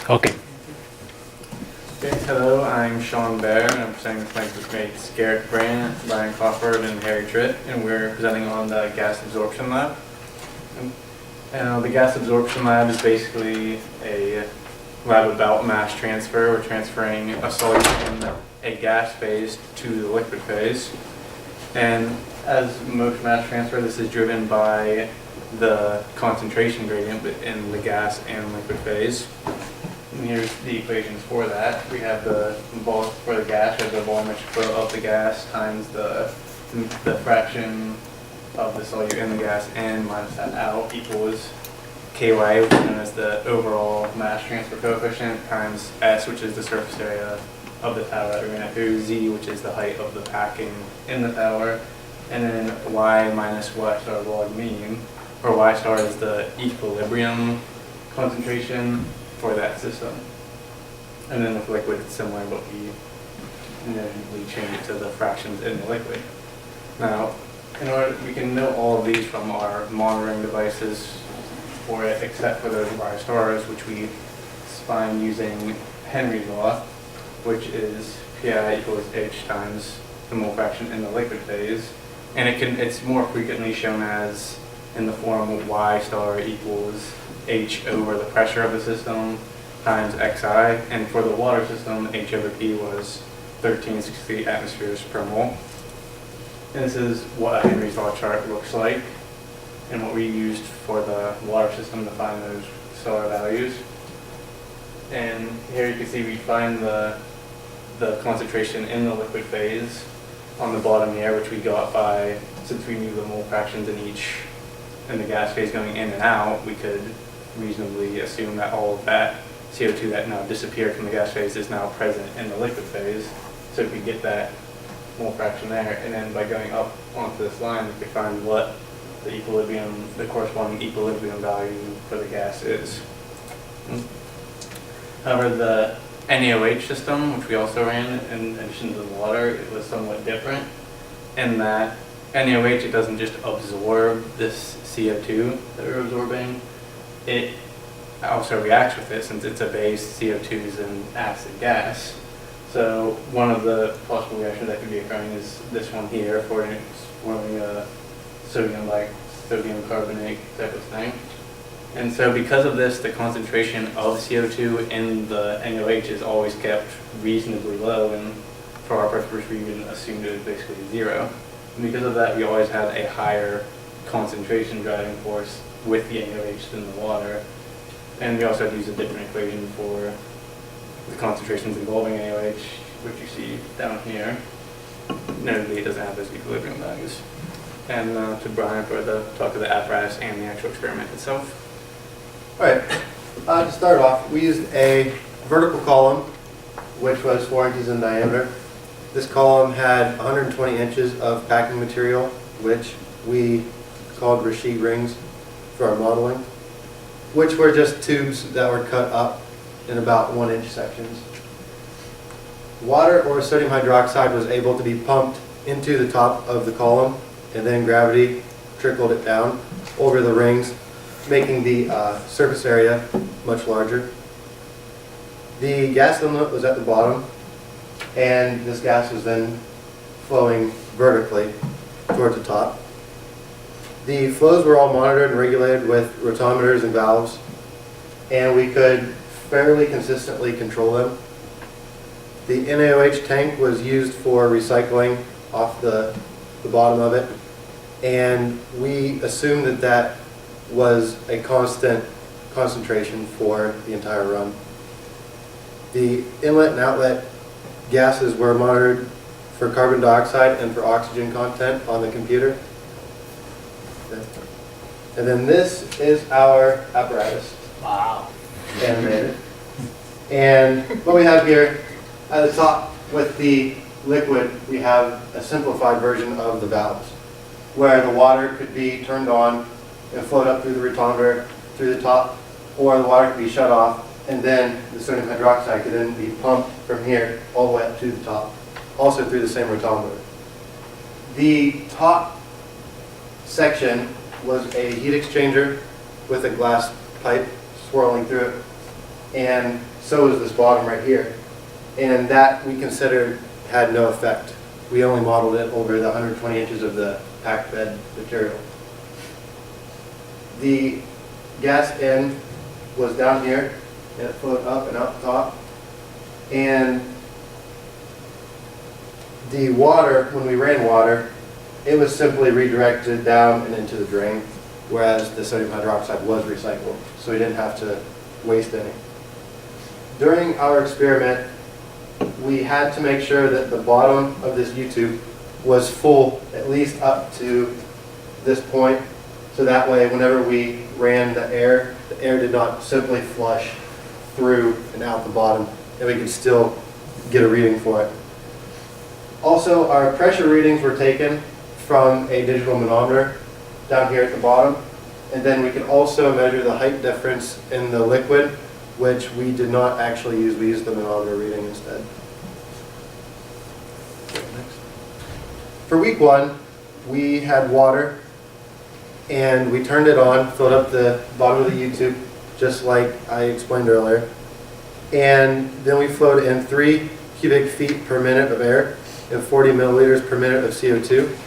Okay. Okay, hello, I'm Sean Bair, and I'm presenting with my groupmates Garrett Brant, Brian Crawford, and Harry Tritt, and we're presenting on the Gas Absorption Lab. And the Gas Absorption Lab is basically a lab about mass transfer. We're transferring a solid in a gas phase to the liquid phase. And as most mass transfer, this is driven by the concentration gradient in the gas and liquid phase. And here's the equations for that. We have the bulk for the gas, we have the volumetric flow of the gas times the fraction of the solute in the gas in minus that out equals Ky, which is known as the overall mass transfer coefficient, times S, which is the surface area of the tower that we're going to through, Z, which is the height of the packing in the tower, and then Y minus Y star log mean, where Y star is the equilibrium concentration for that system. And then with liquid, it's similar, but we change it to the fractions in the liquid. Now, we can know all of these from our monitoring devices for it, except for those Y stars, which we find using Henry's law, which is Pi equals H times the mole fraction in the liquid phase. And it's more frequently shown as in the form of Y star equals H over the pressure of the system times Xi, and for the water system, H over P was 1368 atmospheres per mole. And this is what a Henry's law chart looks like, and what we used for the water system to find those solar values. And here you can see we find the concentration in the liquid phase on the bottom here, which we got by, since we knew the mole fractions in the gas phase going in and out, we could reasonably assume that all of that CO2 that now disappeared from the gas phase is now present in the liquid phase. So if we get that mole fraction there, and then by going up onto this line, we could find what the corresponding equilibrium value for the gas is. However, the NaOH system, which we also ran in addition to the water, it was somewhat different in that NaOH, it doesn't just absorb this CO2 that we're absorbing, it also reacts with it since it's a base. CO2 is an acid gas. So one of the possible reactions that could be occurring is this one here, forming a sodium carbonate type of thing. And so because of this, the concentration of CO2 in the NaOH is always kept reasonably low, and for our purpose we even assumed it was basically zero. And because of that, we always had a higher concentration driving force with the NaOH than the water. And we also had to use a different equation for the concentrations involving NaOH, which you see down here. Notably, it doesn't have those equilibrium values. And to Brian for the talk of the apparatus and the actual experiment itself. All right, to start off, we used a vertical column, which was 4 inches in diameter. This column had 120 inches of packing material, which we called Rashid rings for our modeling, which were just tubes that were cut up in about 1-inch sections. Water or sodium hydroxide was able to be pumped into the top of the column, and then gravity trickled it down over the rings, making the surface area much larger. The gas inlet was at the bottom, and this gas was then flowing vertically towards the top. The flows were all monitored and regulated with rotometers and valves, and we could fairly consistently control them. The NaOH tank was used for recycling off the bottom of it, and we assumed that that was a constant concentration for the entire run. The inlet and outlet gases were monitored for carbon dioxide and for oxygen content on the computer. And then this is our apparatus. Wow. Animated. And what we have here at the top with the liquid, we have a simplified version of the valves, where the water could be turned on and float up through the rotometer through the top, or the water could be shut off, and then the sodium hydroxide could then be pumped from here all the way up to the top, also through the same rotometer. The top section was a heat exchanger with a glass pipe swirling through it, and so is this bottom right here. And that we considered had no effect. We only modeled it over the 120 inches of the packed bed material. The gas end was down here, and it flowed up and out the top. And the water, when we ran water, it was simply redirected down and into the drain, whereas the sodium hydroxide was recycled, so we didn't have to waste any. During our experiment, we had to make sure that the bottom of this U-tube was full, at least up to this point, so that way whenever we ran the air did not simply flush through and out the bottom, and we could still get a reading for it. Also, our pressure readings were taken from a digital manometer down here at the bottom, and then we could also measure the height difference in the liquid, which we did not actually use. We used the manometer reading instead. For week 1, we had water, and we turned it on, filled up the bottom of the U-tube, just like I explained earlier. And then we flowed in 3 cubic feet per minute of air and 40 milliliters per minute of CO2.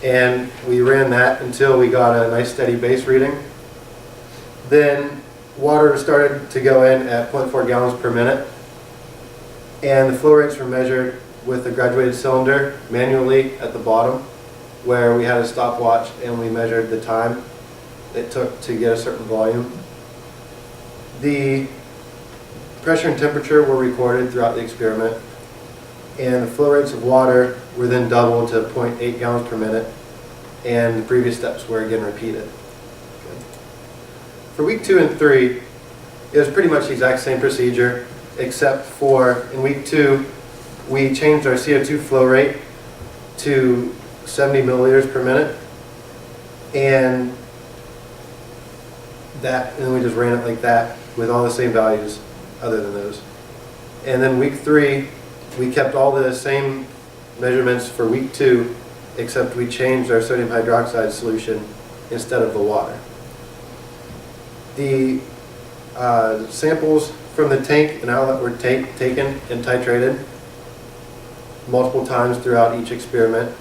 And we ran that until we got a nice steady base reading. Then water started to go in at 0.4 gallons per minute. And the flow rates were measured with a graduated cylinder manually at the bottom, where we had a stopwatch and we measured the time it took to get a certain volume. The pressure and temperature were recorded throughout the experiment, and the flow rates of water were then doubled to 0.8 gallons per minute, and the previous steps were again repeated. For week 2 and 3, it was pretty much the exact same procedure, except for in week 2, we changed our CO2 flow rate to 70 milliliters per minute, and we just ran it like that with all the same values other than those. And then week 3, we kept all the same measurements for week 2, except we changed our sodium hydroxide solution instead of the water. The samples from the tank and outlet were taken and titrated multiple times throughout each experiment.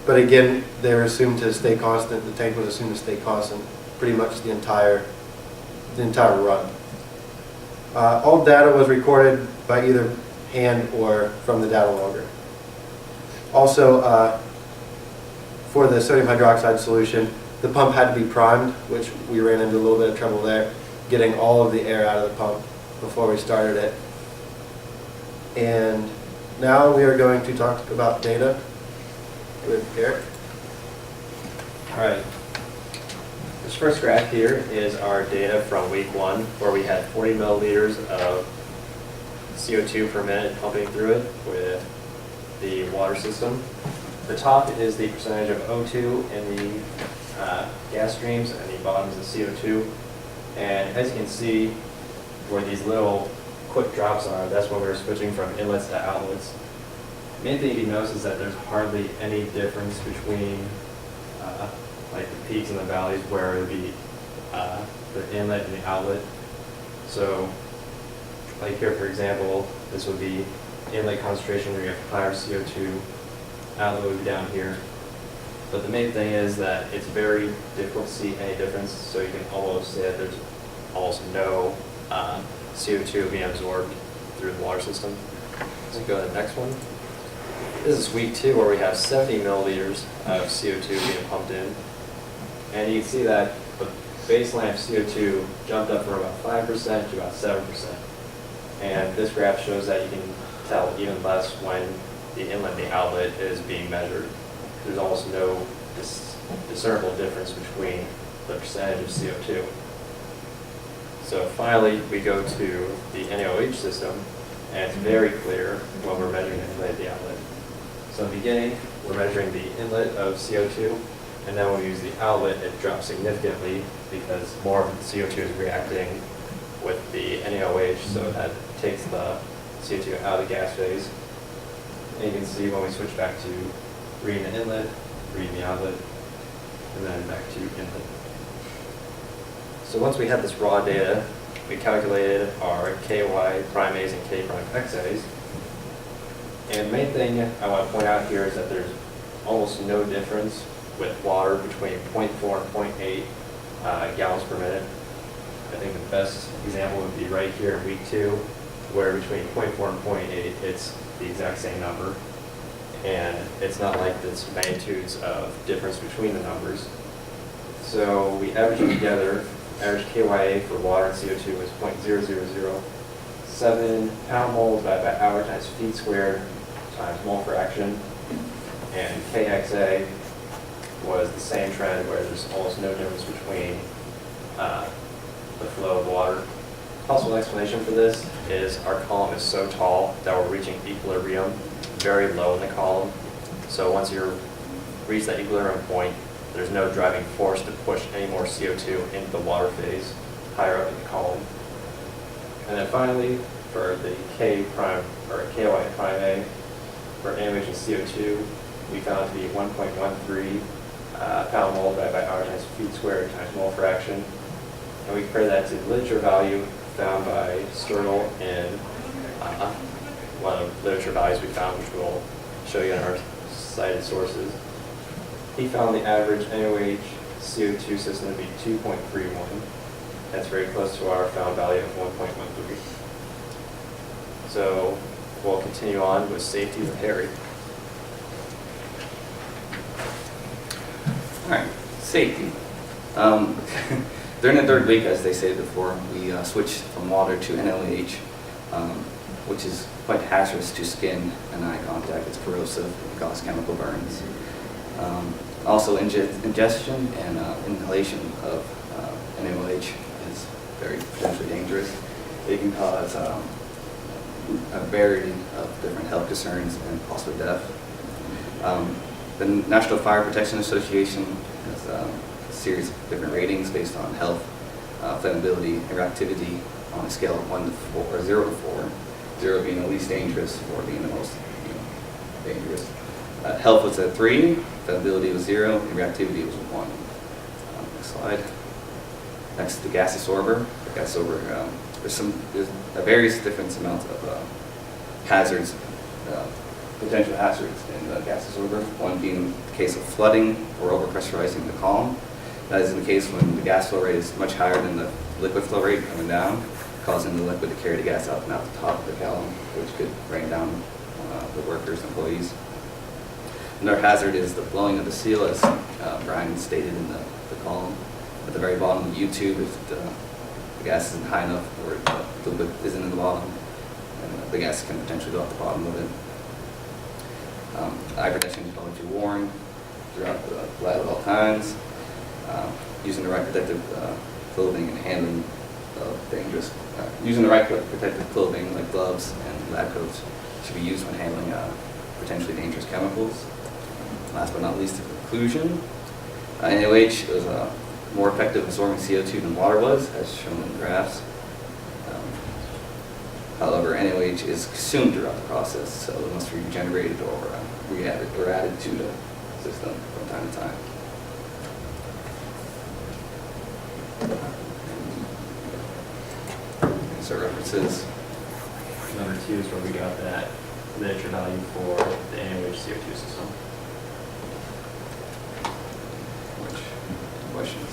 But again, they were assumed to stay constant. The tank was assumed to stay constant pretty much the entire run. All data was recorded by either hand or from the data logger. Also, for the sodium hydroxide solution, the pump had to be primed, which we ran into a little bit of trouble there, getting all of the air out of the pump before we started it. And now we are going to talk about data with Eric. All right. This first graph here is our data from week 1, where we had 40 milliliters of CO2 per minute pumping through it with the water system. The top is the percentage of O2 in the gas streams, and the bottom is the CO2. And as you can see, where these little quick drops are, that's when we're switching from inlets to outlets. The main thing you can notice is that there's hardly any difference between like the peaks and the valleys, where it would be the inlet and the outlet. So like here, for example, this would be inlet concentration where you have higher CO2, outlet would be down here. But the main thing is that it's very difficult to see any difference, so you can almost say that there's almost no CO2 being absorbed through the water system. Let's go to the next one. This is week 2, where we have 70 milliliters of CO2 being pumped in. And you can see that the baseline of CO2 jumped up from about 5% to about 7%. And this graph shows that you can tell even less when the inlet and the outlet is being measured. There's almost no discernible difference between the percentage of CO2. So finally, we go to the NaOH system, and it's very clear when we're measuring the inlet and the outlet. So in the beginning, we're measuring the inlet of CO2, and then when we use the outlet, it drops significantly because more of the CO2 is reacting with the NaOH, so that takes the CO2 out of the gas phase. And you can see when we switch back to reading the inlet, reading the outlet, and then back to inlet. So once we had this raw data we calculated our KY prime A's and K prime XA's. And the main thing I want to point out here is that there's almost no difference with water between 0.4 and 0.8 gallons per minute. I think the best example would be right here in week 2, where between 0.4 and 0.8, it's the exact same number. And it's not like it's magnitudes of difference between the numbers. So we average them together. Average KYA for water and CO2 was 0.0007 pound moles by hour times feet squared times mole fraction. And KXA was the same trend where there's almost no difference between the flow of water. Possible explanation for this is our column is so tall that we're reaching equilibrium very low in the column. So once you reach that equilibrium point, there's no driving force to push any more CO2 into the water phase higher up in the column. And then finally, for the K prime or KY prime A, for NaOH and CO2, we found to be 1.13 pound mole by hour times feet squared times mole fraction. And we compare that to the literature value found by Sturgill in one of the literature values we found, which we'll show you in our cited sources. He found the average NaOH CO2 system to be 2.31. That's very close to our found value of 1.13. So we'll continue on with safety with Harry. All right, safety. During the third week, as they said before, we switched from water to NaOH, which is quite hazardous to skin and eye contact. It's corrosive, it causes chemical burns. Also, ingestion and inhalation of NaOH is very potentially dangerous. It can cause a variety of different health concerns and possibly death. The National Fire Protection Association has a series of different ratings based on health, flammability, and reactivity on a scale of 1 to 4, or 0 to 4, 0 being the least dangerous, 4 being the most dangerous. Health was at 3, flammability was 0, and reactivity was 1. Next slide. Next, the gas absorber. The gas absorber, there's a various different amounts of hazards, potential hazards in the gas absorber. One being the case of flooding or overpressurizing the column. That is in the case when the gas flow rate is much higher than the liquid flow rate coming down, causing the liquid to carry the gas up and out the top of the column, which could rain down the workers, employees. Another hazard is the blowing of the seal, as Brian stated in the column. At the very bottom of the U-tube, if the gas isn't high enough or the liquid isn't in the bottom, and the gas can potentially go off the bottom of it. Eye protection is always worn throughout the lab at all times. Using the right protective clothing and handling of dangerous, using the right protective clothing like gloves and lab coats should be used when handling potentially dangerous chemicals. Last but not least, the conclusion. NaOH is more effective absorbing CO2 than water was, as shown in the graphs. However, NaOH is consumed throughout the process, so it must be regenerated or added to the system from time to time. So references. Number 2 is where we got that literature value for the NaOH CO2 system. Questions?